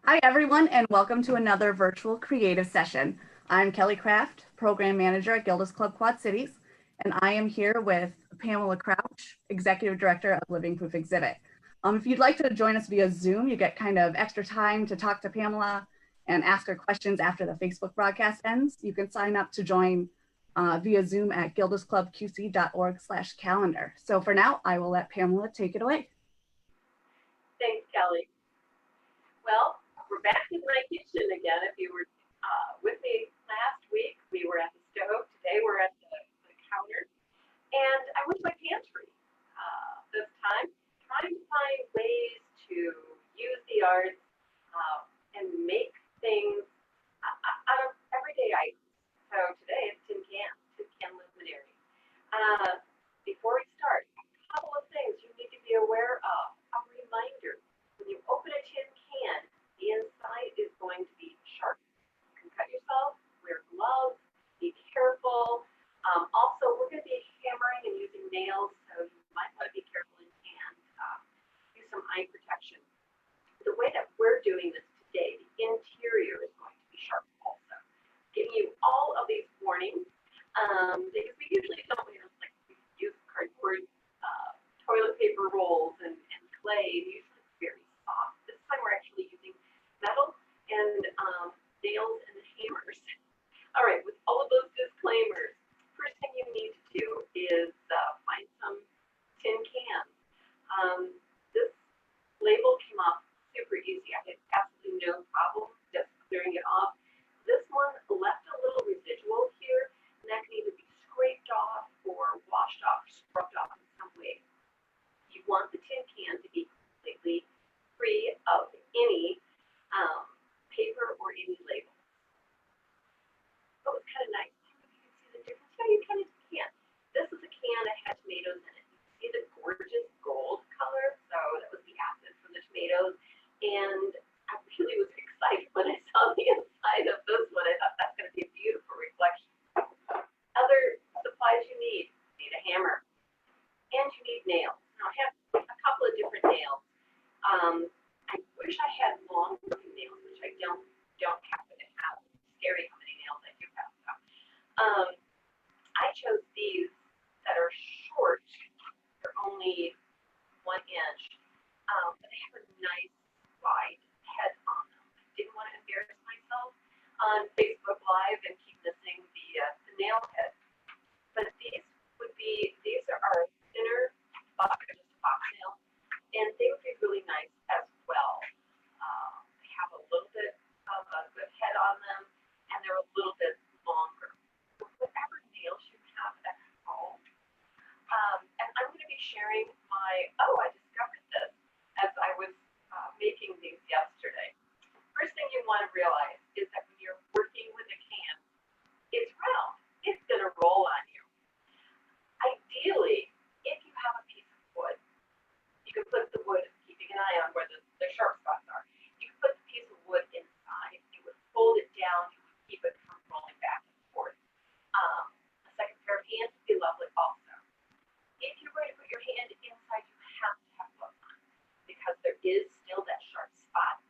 Hi, everyone, and welcome to another virtual creative session. I'm Kelly Kraft, Program Manager at Gilda's Club Quad Cities, and I am here with Pamela Crouch, Executive Director of Living Proof Exhibit. If you'd like to join us via Zoom, you get kind of extra time to talk to Pamela and ask her questions after the Facebook broadcast ends. You can sign up to join via Zoom at gildasclubqc.org/calendar. So for now, I will let Pamela take it away. Thanks, Kelly. Well, we're back in my kitchen again. If you were with me last week, we were at the stove. Today we're at the counter. And I went to my pantry this time, trying to find ways to use the arts and make things out of everyday items. So today it's tin can luminary. Before we start, a couple of things you need to be aware of. A reminder, when you open a tin can, the inside is going to be sharp. You can cut yourself, wear gloves, be careful. Also, we're going to be hammering and using nails, so you might want to be careful and use some eye protection. The way that we're doing this today, the interior is going to be sharp also. Giving you all of these warnings, because we usually don't use cardboard, toilet paper rolls and clay, and usually it's very soft. This time we're actually using metal and nails and hammers. All right, with all of those disclaimers, first thing you need to do is find some tin cans. This label came off super easy. I had absolutely no problem just clearing it off. This one left a little residual here, and that can either be scraped off or washed off, scrubbed off in some way. You want the tin can to be completely free of any paper or any label. That was kind of nice. I don't know if you can see the difference. Yeah, you kind of can. This is a can that had tomatoes in it. You can see the gorgeous gold color. So that was the acid from the tomatoes. And I really was excited when I saw the inside of this one. I thought that's going to be a beautiful reflection. Other supplies you need a hammer, and you need nails. Now I have a couple of different nails. I wish I had long looking nails, which I don't happen to have. It's scary how many nails I do have. So, I chose these that are short. They're only 1 inch, but they have a nice wide head on them. I didn't want to embarrass myself on Facebook Live and keep missing the nail head. But these are thinner box nail, and they would be really nice as well. They have a little bit of a good head on them, and they're a little bit longer. Whatever nails you have at home. And I'm going to be sharing I discovered this as I was making these yesterday. First thing you want to realize is that when you're working with a can, it's round. It's going to roll on you. Ideally, if you have a piece of wood, you can put the wood, keeping an eye on where the sharp spots are. You can put the piece of wood inside. You would fold it down. You would keep it from rolling back and forth. A second pair of hands would be lovely also. If you're going to put your hand inside, you have to have gloves on because there is still that sharp spot.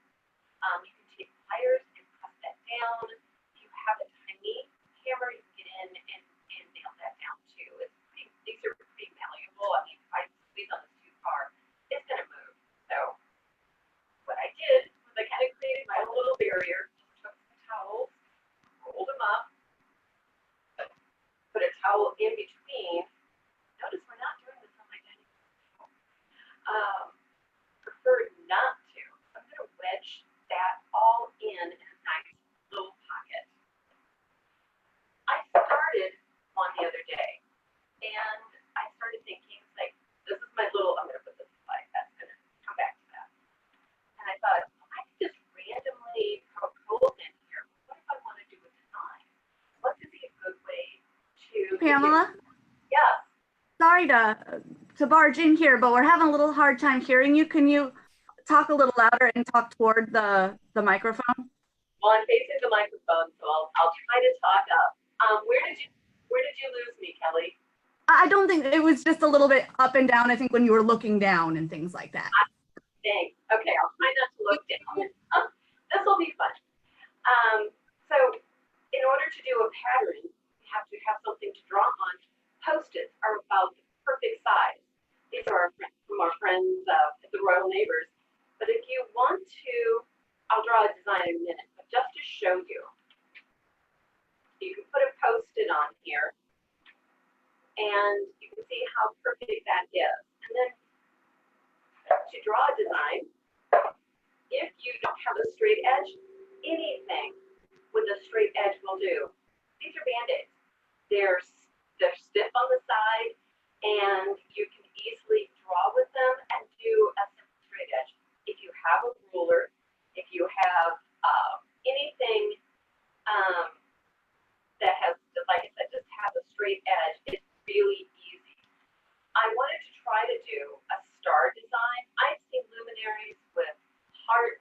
You can take pliers and press that down. If you have a tiny hammer, you can get in and nail that down too. These are pretty malleable. I mean, if I squeeze on this too far, it's going to move. So what I did was I kind of created my own little barrier. Just took some towels, rolled them up, put a towel in between. Notice we're not doing this on my dining room. Prefer not to. I'm going to wedge that all in a nice little pocket. I started one the other day, and I started thinking, this is my little, I'm going to put this aside, that's going to come back to that. And I thought, I could just randomly poke holes in here. What if I want to do a design? What could be a good way to... Pamela? Yes. Sorry to barge in here, but we're having a little hard time hearing you. Can you talk a little louder and talk toward the microphone? Well, I'm facing the microphone, so I'll try to talk up. Where did you lose me, Kelly? I don't think it was just a little bit up and down. I think when you were looking down and things like that. Thanks. Okay, I'll try not to look down. do a pattern, you have to have something to draw on. Post-its are about the perfect size. These are from our friends at the Royal Neighbors. But if you want to, I'll draw a design in a minute, but just to show you, you can put a Post-it on here, and you can see how perfect that is. And then to draw a design, if you don't have a straight edge, anything with a straight edge will do. These are Band-Aids. They're stiff on the side, and you can easily draw with them and do a simple straight edge. If you have a ruler, if you have anything that has, like I said, just has a straight edge, it's really easy. I wanted to try to do a star design. I've seen luminaries with hearts.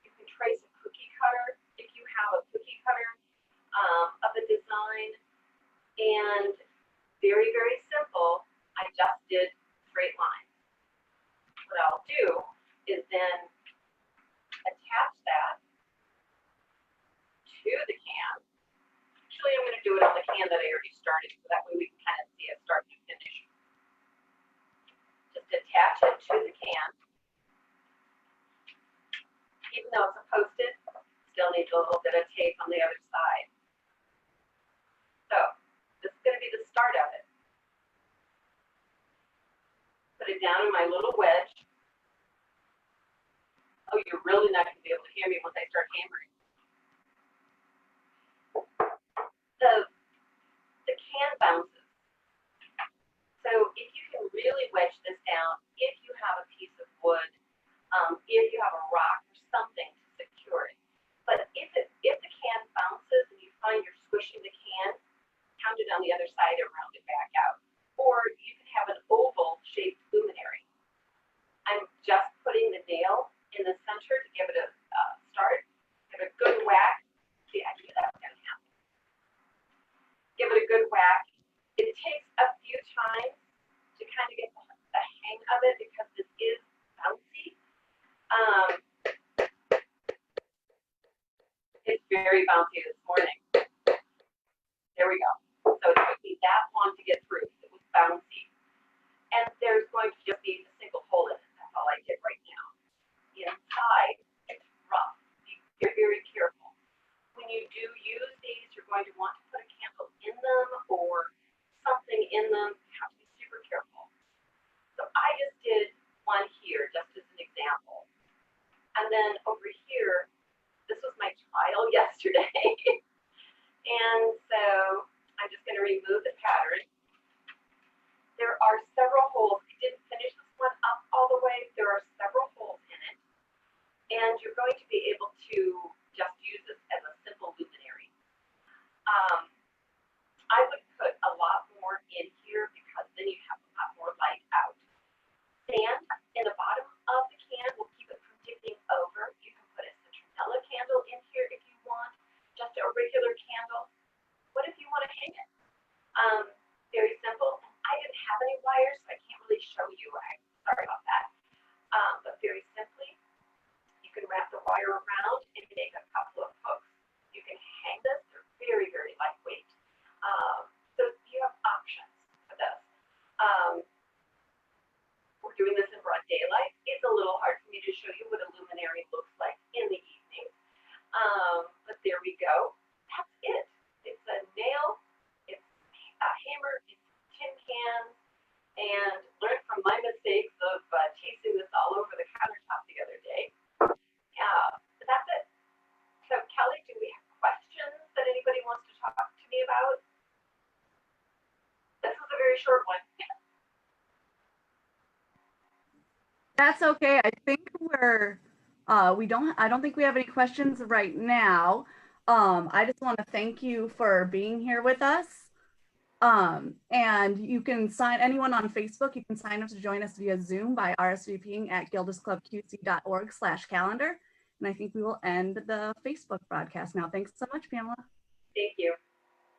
You can trace a cookie cutter if you have a cookie cutter of a design. And very, very simple. I just did straight lines. What I'll do is then attach that to the can. Actually, I'm going to do it on the can that I already started, so that way we can kind of see it start to finish. Just attach it to the can. Even though it's a Post-it, still needs a little bit of tape on the other side. So this is going to be the start of it. Put it down in my little wedge. Oh, you're really not going to be able to hear me once I start hammering. The can bounces. So if you can really wedge this down, if you have a piece of wood, if you have a rock or something to secure it. But if the can bounces and you find you're squishing the can, pound it on the other side and round it back out. Or you can have an oval shaped luminary. I'm just putting the nail in the center to give it a start. Give it a good whack. See, I knew that was going to happen. Give it a good whack. It takes a few times to kind of get the hang of it because this is bouncy. It's very bouncy this morning. There we go. So it took me that long to get through. It was bouncy. And there's going to just be a single hole in it. That's all I did right now. Inside, it's rough. Be very careful. When you do use these, you're going to want to put a candle in them or something in them. You have to be super careful. So I just did one here just as an example. And then over here, this was my trial yesterday. And so I'm just going to remove the pattern. There are several holes. I didn't finish this one up all the way. There are several holes in it. And you're going to be able to just use this as a simple luminary. I would put a lot more in here because then you have a lot more light out. Sand in the bottom of the can will keep it from tipping over. You can put a citronella candle in here if you want, just a regular candle. What if you want to hang it? Very simple. I didn't have any wires, so I can't really show you. I'm sorry about that. But very simply, you can wrap the wire around and make a couple of hooks. You can hang this. They're very, very lightweight. So you have options for this. We're doing this in broad daylight. It's a little hard for me to show you what a luminary looks like in the evening. But there we go. That's it. It's a nail, it's a hammer, it's tin cans, and learn from my mistakes of chasing this all over the countertop the other day. But that's it. So Kelly, do we have questions that anybody wants to talk to me about? This was a very short one. That's okay. I think I don't think we have any questions right now. I just want to thank you for being here with us. And you can anyone on Facebook, you can sign up to join us via Zoom by RSVPing at gildasclubqc.org/calendar. And I think we will end the Facebook broadcast now. Thanks so much, Pamela. Thank you.